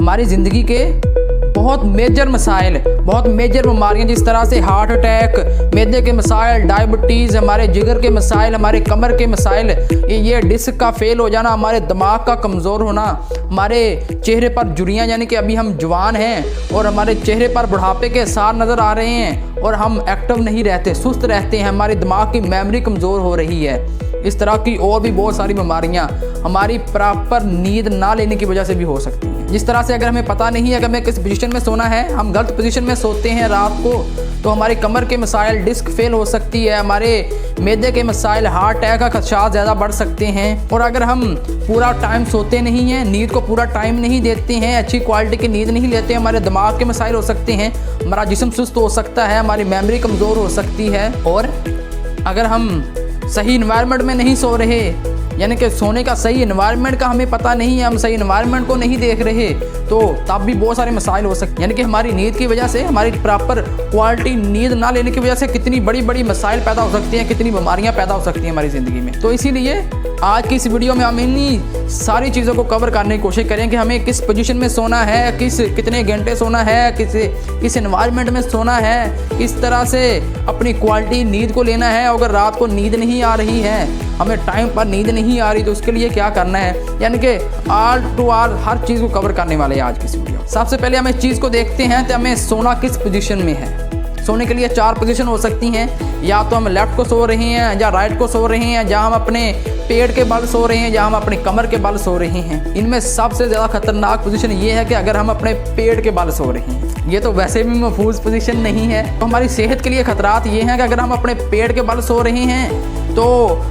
हमारी ज़िंदगी के बहुत मेजर मसाइल, बहुत मेजर बीमारियां, जिस तरह से हार्ट अटैक, मैदे के मसाइल, डायबिटीज़, हमारे जिगर के मसाइल, हमारे कमर के मसाइल, ये डिस्क का फेल हो जाना, हमारे दिमाग का कमज़ोर होना, हमारे चेहरे पर झुर्रियाँ यानी कि अभी हम जवान हैं और हमारे चेहरे पर बुढ़ापे के आसार नज़र आ रहे हैं और हम एक्टिव नहीं रहते, सुस्त रहते हैं, हमारे दिमाग की मेमोरी कमज़ोर हो रही है। इस तरह की और भी बहुत सारी बीमारियां हमारी प्रॉपर नींद ना लेने की वजह से भी हो सकती हैं। जिस तरह से अगर हमें पता नहीं है कि हमें किस पोजीशन में सोना है, हम गलत पोजीशन में सोते हैं रात को, तो हमारी कमर के मसाइल, डिस्क फेल हो सकती है, हमारे मैदे के मसाइल, हार्ट अटैक का खदशात ज़्यादा बढ़ सकते हैं। और अगर हम पूरा टाइम सोते नहीं हैं, नींद को पूरा टाइम नहीं देते हैं, अच्छी क्वालिटी की नींद नहीं लेते हैं, हमारे दिमाग के मसाइल हो सकते हैं, हमारा जिस्म सुस्त हो सकता है, हमारी मेमोरी कमज़ोर हो सकती है। और अगर हम सही इन्वायरमेंट में नहीं सो रहे, यानी कि सोने का सही इन्वायरमेंट का हमें पता नहीं है, हम सही इन्वायरमेंट को नहीं देख रहे, तो तब भी बहुत सारे मसाइल हो सकते हैं। यानी कि हमारी नींद की वजह से, हमारी प्रॉपर क्वालिटी नींद ना लेने की वजह से कितनी बड़ी बड़ी मसाइल पैदा हो सकती हैं, कितनी बीमारियां पैदा हो सकती हैं हमारी ज़िंदगी में। तो इसीलिए आज की इस वीडियो में हम इन्हीं सारी चीज़ों को कवर करने की कोशिश करें कि हमें किस पोजीशन में सोना है, कितने घंटे सोना है, किस एनवायरनमेंट में सोना है, किस तरह से अपनी क्वालिटी नींद को लेना है। अगर रात को नींद नहीं आ रही है, हमें टाइम पर नींद नहीं आ रही, तो उसके लिए क्या करना है, यानी कि ऑल टू ऑल हर चीज़ को कवर करने वाले हैं आज की इस वीडियो। सबसे पहले हम इस चीज़ को देखते हैं तो हमें सोना किस पोजीशन में है। सोने के लिए 4 पोजीशन हो सकती हैं, या तो हम लेफ्ट को सो रहे हैं, या राइट को सो रहे हैं, जहाँ हम अपने पेट के बल सो रहे हैं, या हम अपनी कमर के बल सो रहे हैं। इनमें सबसे ज़्यादा खतरनाक पोजीशन ये है कि अगर हम अपने पेट के बल सो रहे हैं। ये तो वैसे भी महफूज पोजीशन नहीं है, तो हमारी सेहत के लिए खतरात ये हैं कि अगर हम अपने पेट के बल सो रहे हैं तो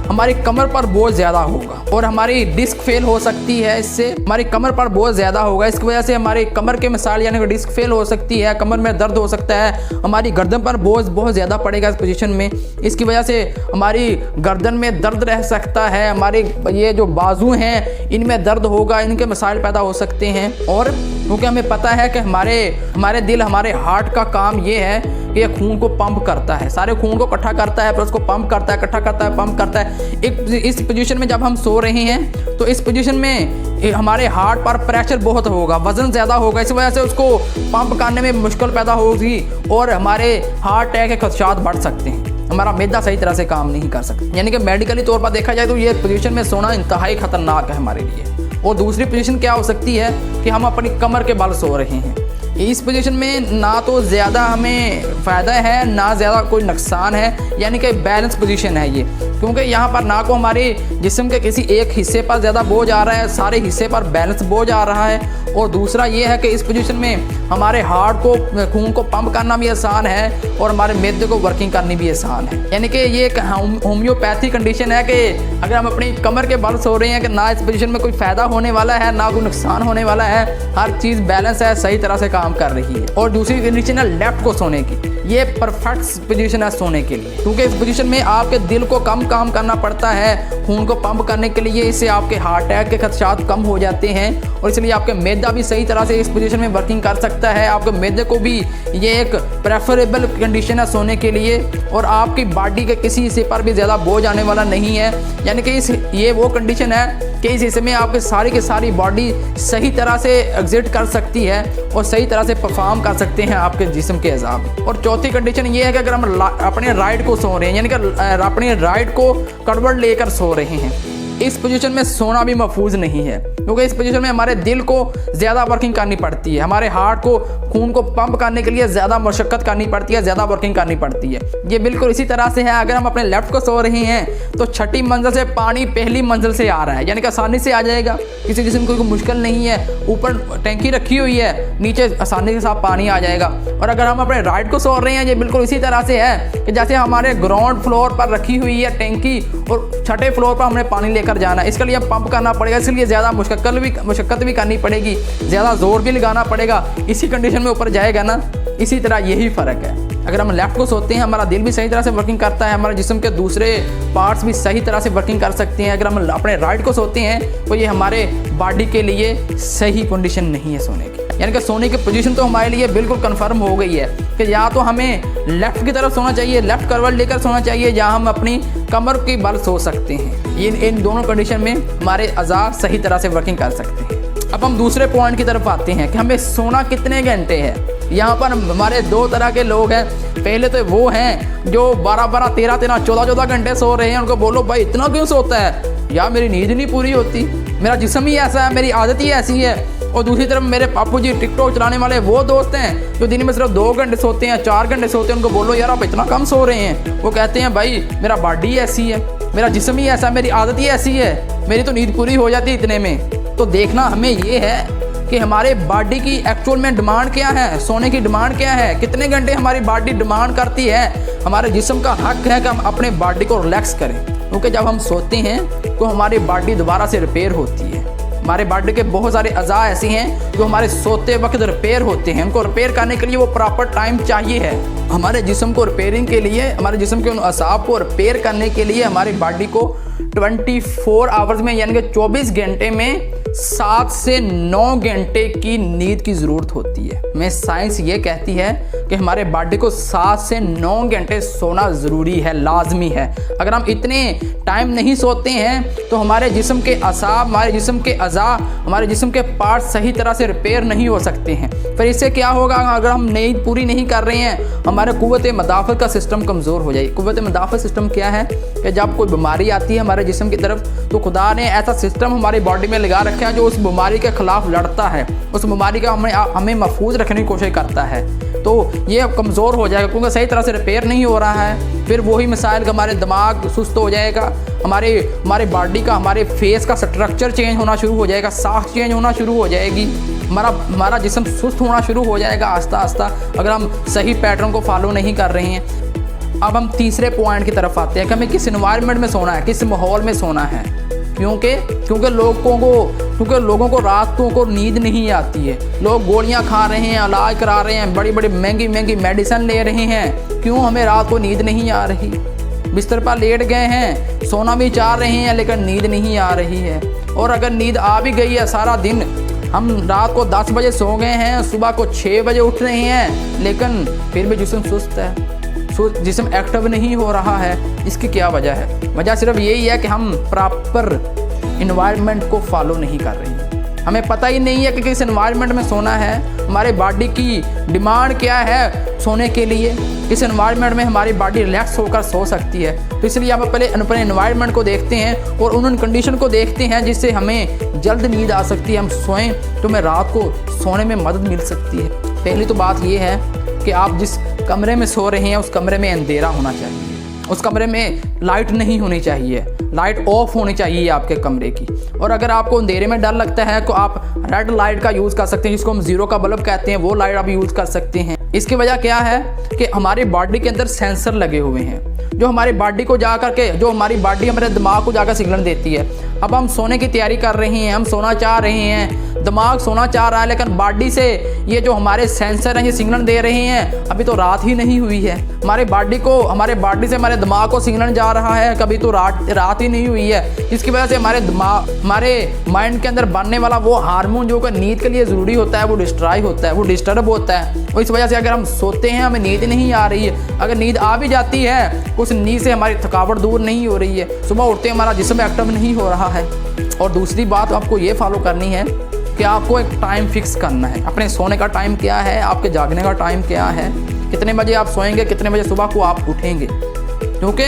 हमारी कमर पर बोझ ज़्यादा होगा और हमारी डिस्क फेल हो सकती है। इससे हमारी कमर पर बोझ ज़्यादा होगा, इसकी वजह से हमारी कमर के मसाइल यानी कि डिस्क फेल हो सकती है, कमर में दर्द हो सकता है, हमारी गर्दन पर बोझ बहुत ज़्यादा पड़ेगा इस पोजीशन में। इसकी वजह से हमारी गर्दन में दर्द रह सकता है, हमारे ये जो बाजू हैं इनमें दर्द होगा, इनके मसाइल पैदा हो सकते हैं। और क्योंकि हमें पता है कि हमारे दिल, हमारे हार्ट का काम ये है कि ये खून को पंप करता है, सारे खून को इकट्ठा करता है, फिर उसको पंप करता है, इकट्ठा करता है, पंप करता है। इस पोजीशन में जब हम सो रहे हैं तो इस पोजीशन में हमारे हार्ट पर प्रेशर बहुत होगा, वजन ज़्यादा होगा, इस वजह से उसको पंप करने में मुश्किल पैदा होगी और हमारे हार्ट अटैक के खदशात बढ़ सकते हैं। हमारा मैदा सही तरह से काम नहीं कर सकता, यानी कि मेडिकली तौर पर देखा जाए तो ये पोजीशन में सोना इंतहाई खतरनाक है हमारे लिए। और दूसरी पोजीशन क्या हो सकती है कि हम अपनी कमर के बल सो रहे हैं। इस पोजीशन में ना तो ज़्यादा हमें फ़ायदा है, ना ज़्यादा कोई नुकसान है, यानी कि बैलेंस पोजीशन है ये, क्योंकि यहाँ पर ना को हमारे जिस्म के किसी एक हिस्से पर ज़्यादा बोझ आ रहा है, सारे हिस्से पर बैलेंस बोझ आ रहा है। और दूसरा ये है कि इस पोजीशन में हमारे हार्ट को, खून को पंप करना भी आसान है और हमारे मैदे को वर्किंग करनी भी आसान है। यानी कि ये एक होम्योपैथी कंडीशन है कि अगर हम अपनी कमर के बल सो रहे हैं कि ना इस पोजीशन में कोई फ़ायदा होने वाला है, ना कोई नुकसान होने वाला है, हर चीज़ बैलेंस है, सही तरह से काम कर रही है। और दूसरी कंडीशन है लेफ्ट को सोने की, ये परफेक्ट पोजीशन है सोने के लिए, क्योंकि इस पोजीशन में आपके दिल को कम काम करना पड़ता है खून को पंप करने के लिए। इससे आपके हार्ट अटैक के खदशात कम हो जाते हैं और इसलिए आपके मैदा भी सही तरह से इस पोजीशन में वर्किंग कर सकता है। आपके मैदे को भी ये एक प्रेफरेबल कंडीशन है सोने के लिए और आपकी बॉडी के किसी हिस्से पर भी ज़्यादा बोझ आने वाला नहीं है। यानी कि ये वो कंडीशन है कि इस हिस्से में आपकी सारी की सारी बॉडी सही तरह से एग्जिट कर सकती है और सही तरह से परफॉर्म कर सकते हैं आपके जिस्म के अज़ा। और चौथी कंडीशन ये है कि अगर हम अपने राइट को सो रहे हैं, यानी कि अपने राइट को करवट लेकर सो रहे हैं, इस पोजीशन में सोना भी महफूज नहीं है, क्योंकि इस पोजीशन में हमारे दिल को ज़्यादा वर्किंग करनी पड़ती है, हमारे हार्ट को, खून को पंप करने के लिए ज़्यादा मशक्क़त करनी पड़ती है, ज़्यादा वर्किंग करनी पड़ती है। ये बिल्कुल इसी तरह से है अगर हम अपने लेफ्ट को सो रहे हैं तो छठी मंजिल से पानी पहली मंजिल से आ रहा है, यानी कि आसानी से आ जाएगा, किसी जिस्म को कोई मुश्किल नहीं है, ऊपर टैंकी रखी हुई है, नीचे आसानी के साथ पानी आ जाएगा। और अगर हम अपने राइट को सो रहे हैं, ये बिल्कुल इसी तरह से है कि जैसे हमारे ग्राउंड फ्लोर पर रखी हुई है टैंकी और छठे फ्लोर पर हमने पानी लेकर जाना है, इसके लिए पंप करना पड़ेगा, इसलिए ज़्यादा मुशक्क़त भी करनी पड़ेगी, ज़्यादा जोर भी लगाना पड़ेगा, इसी कंडीशन में ऊपर जाएगा ना। इसी तरह यही फ़र्क है, अगर हम लेफ्ट को सोते हैं हमारा दिल भी सही तरह से वर्किंग करता है, हमारे जिस्म के दूसरे पार्ट्स भी सही तरह से वर्किंग कर सकते हैं। अगर हम अपने राइट को सोते हैं तो ये हमारे बॉडी के लिए सही कंडीशन नहीं है सोने की, यानी कि सोने की पोजीशन तो हमारे लिए बिल्कुल कंफर्म हो गई है कि या तो हमें लेफ़्ट की तरफ सोना चाहिए, लेफ़्ट करवट लेकर सोना चाहिए, या हम अपनी कमर के बल सो सकते हैं। इन दोनों कंडीशन में हमारे अज़ा सही तरह से वर्किंग कर सकते हैं। अब हम दूसरे पॉइंट की तरफ आते हैं कि हमें सोना कितने घंटे है। यहाँ पर हमारे दो तरह के लोग हैं। पहले तो वो हैं जो 12-12, 13-13, 14-14 घंटे सो रहे हैं। उनको बोलो भाई इतना क्यों सोता है? यार मेरी नींद नहीं पूरी होती, मेरा जिस्म ही ऐसा है, मेरी आदत ही ऐसी है। और दूसरी तरफ मेरे पापू जी टिकटॉक चलाने वाले वो दोस्त हैं जो दिन में सिर्फ 2 घंटे सोते हैं, 4 घंटे सोते हैं। उनको बोलो यार आप इतना कम सो रहे हैं। वो कहते हैं भाई मेरा बॉडी ऐसी है, मेरा जिस्म ही ऐसा, मेरी आदत ही ऐसी है, मेरी तो नींद पूरी हो जाती है इतने में। तो देखना हमें ये है कि हमारे बॉडी की एक्चुअल में डिमांड क्या है, सोने की डिमांड क्या है, कितने घंटे हमारी बॉडी डिमांड करती है। हमारे जिस्म का हक है कि हम अपने बॉडी को रिलैक्स करें, क्योंकि जब हम सोते हैं तो हमारी बॉडी दोबारा से रिपेयर होती है। हमारे बॉडी के बहुत सारे अज़ा ऐसे हैं जो हमारे सोते वक्त रिपेयर होते हैं। उनको रिपेयर करने के लिए वो प्रॉपर टाइम चाहिए है। हमारे जिस्म को रिपेयरिंग के लिए, हमारे जिस्म के उन असाब को रिपेयर करने के लिए हमारी बॉडी को 24 आवर्स में यानी कि 24 घंटे में 7 से 9 घंटे की नींद की ज़रूरत होती है। में साइंस ये कहती है कि हमारे बॉडी को 7 से 9 घंटे सोना ज़रूरी है, लाजमी है। अगर हम इतने टाइम नहीं सोते हैं तो हमारे जिस्म के असाब, हमारे जिस्म के अज़ा, हमारे जिस्म के पार्ट्स सही तरह से रिपेयर नहीं हो सकते हैं। फिर इससे क्या होगा? अगर हम नींद पूरी नहीं कर रहे हैं, हमारे कुव्वत मदाफ़त का सिस्टम कमज़ोर हो जाएगी। कुव्वत मदाफ़त सिस्टम क्या है कि जब कोई बीमारी आती है हमारे जिस्म की तरफ, तो खुदा ने ऐसा सिस्टम हमारी बॉडी में लगा रखा है जो उस बीमारी के ख़िलाफ़ लड़ता है, उस बीमारी का हमें महफूज रखने की कोशिश करता है। तो ये कमज़ोर हो जाएगा क्योंकि सही तरह से रिपेयर नहीं हो रहा है। फिर वही मिसाइल का हमारे दिमाग सुस्त हो जाएगा, हमारे बॉडी का, हमारे फेस का स्ट्रक्चर चेंज होना शुरू हो जाएगा, साख चेंज होना शुरू हो जाएगी, हमारा जिस्म सुस्त होना शुरू हो जाएगा आस्ता आस्ता, अगर हम सही पैटर्न को फॉलो नहीं कर रहे हैं। अब हम तीसरे पॉइंट की तरफ आते हैं कि हमें किस एनवायरनमेंट में सोना है, किस माहौल में सोना है। क्योंकि लोगों को रातों को नींद नहीं आती है। लोग गोलियां खा रहे हैं, इलाज करा रहे हैं, बड़ी बड़ी महंगी महंगी मेडिसिन ले रहे हैं। क्यों हमें रात को नींद नहीं आ रही? बिस्तर पर लेट गए हैं, सोना भी चाह रहे हैं लेकिन नींद नहीं आ रही है। और अगर नींद आ भी गई है, सारा दिन हम रात को 10 बजे सो गए हैं, सुबह को 6 बजे उठ रहे हैं, लेकिन फिर भी जिस्म सुस्त है, जिस्म एक्टिव नहीं हो रहा है। इसकी क्या वजह है? वजह सिर्फ यही है कि हम प्रॉपर इन्वायरमेंट को फॉलो नहीं कर रहे हैं। हमें पता ही नहीं है कि किस इन्वायरमेंट में सोना है, हमारे बॉडी की डिमांड क्या है सोने के लिए, किस इन्वायरमेंट में हमारी बॉडी रिलैक्स होकर सो सकती है। तो इसलिए हम पहले अपने इन्वायरमेंट को देखते हैं और उन कंडीशन को देखते हैं जिससे हमें जल्द नींद आ सकती है, हम सोएं तो हमें रात को सोने में मदद मिल सकती है। पहली तो बात ये है कि आप जिस कमरे में सो रहे हैं उस कमरे में अंधेरा होना चाहिए, उस कमरे में लाइट नहीं होनी चाहिए, लाइट ऑफ होनी चाहिए आपके कमरे की। और अगर आपको अंधेरे में डर लगता है तो आप रेड लाइट का यूज़ कर सकते हैं, जिसको हम जीरो का बल्ब कहते हैं, वो लाइट आप यूज़ कर सकते हैं। इसकी वजह क्या है कि हमारी बॉडी के अंदर सेंसर लगे हुए हैं जो हमारी बॉडी को जा करके, जो हमारी बॉडी हमारे दिमाग को जाकर सिग्नल देती है। अब हम सोने की तैयारी कर रहे हैं, हम सोना चाह रहे हैं, दिमाग सोना चाह रहा है, लेकिन बॉडी से ये जो हमारे सेंसर हैं ये सिग्नल दे रहे हैं अभी तो रात ही नहीं हुई है। हमारे बॉडी से हमारे दिमाग को सिग्नल जा रहा है कभी तो रात ही नहीं हुई है। इसकी वजह से हमारे माइंड के अंदर बनने वाला वो हार्मोन जो नींद के लिए ज़रूरी होता है वो डिस्ट्रॉय होता है, वो डिस्टर्ब होता है। और इस वजह से अगर हम सोते हैं हमें नींद नहीं आ रही है, अगर नींद आ भी जाती है उस नींद से हमारी थकावट दूर नहीं हो रही है, सुबह उठते हमारा जिस्म एक्टिव नहीं हो रहा है। और दूसरी बात आपको ये फॉलो करनी है कि आपको एक टाइम फिक्स करना है। अपने सोने का टाइम क्या है, आपके जागने का टाइम क्या है, कितने बजे आप सोएंगे, कितने बजे सुबह को आप उठेंगे। क्योंकि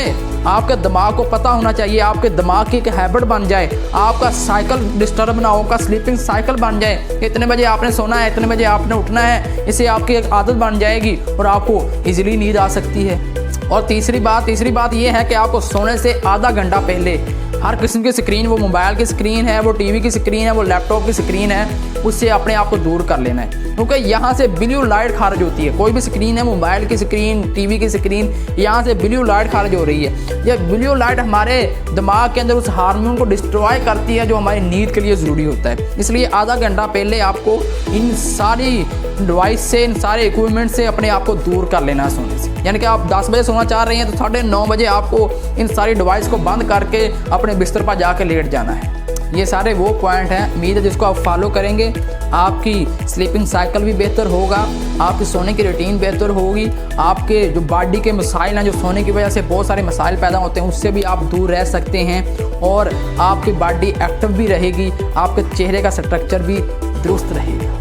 आपके दिमाग को पता होना चाहिए, आपके दिमाग की एक हैबिट बन जाए, आपका साइकिल डिस्टर्ब ना होगा, स्लीपिंग साइकिल बन जाए। इतने बजे आपने सोना है, इतने बजे आपने उठना है, इससे आपकी एक आदत बन जाएगी और आपको इजीली नींद आ सकती है। और तीसरी बात ये है कि आपको सोने से आधा घंटा पहले हर किस्म की स्क्रीन, वो मोबाइल की स्क्रीन है, वो टीवी की स्क्रीन है, वो लैपटॉप की स्क्रीन है, उससे अपने आप को दूर कर लेना है। क्योंकि यहाँ से ब्लू लाइट खारिज होती है। कोई भी स्क्रीन है, मोबाइल की स्क्रीन, टीवी की स्क्रीन, यहाँ से ब्लू लाइट खारिज हो रही है। यह ब्लू लाइट हमारे दिमाग के अंदर उस हार्मोन को डिस्ट्रॉय करती है जो हमारी नींद के लिए ज़रूरी होता है। इसलिए आधा घंटा पहले आपको इन सारी डिवाइस से, इन सारे इक्विपमेंट से अपने आप को दूर कर लेना है सोने से। यानी कि आप 10 बजे सोना चाह रहे हैं तो 9:30 बजे आपको इन सारी डिवाइस को बंद करके अपने बिस्तर पर जाकर लेट जाना है। ये सारे वो पॉइंट हैं, उम्मीद है जिसको आप फॉलो करेंगे आपकी स्लीपिंग साइकिल भी बेहतर होगा, आपकी सोने की रूटीन बेहतर होगी, आपके जो बॉडी के मसाइल हैं, जो सोने की वजह से बहुत सारे मसाइल पैदा होते हैं, उससे भी आप दूर रह सकते हैं और आपकी बॉडी एक्टिव भी रहेगी, आपके चेहरे का स्ट्रक्चर भी दुरुस्त रहेगा।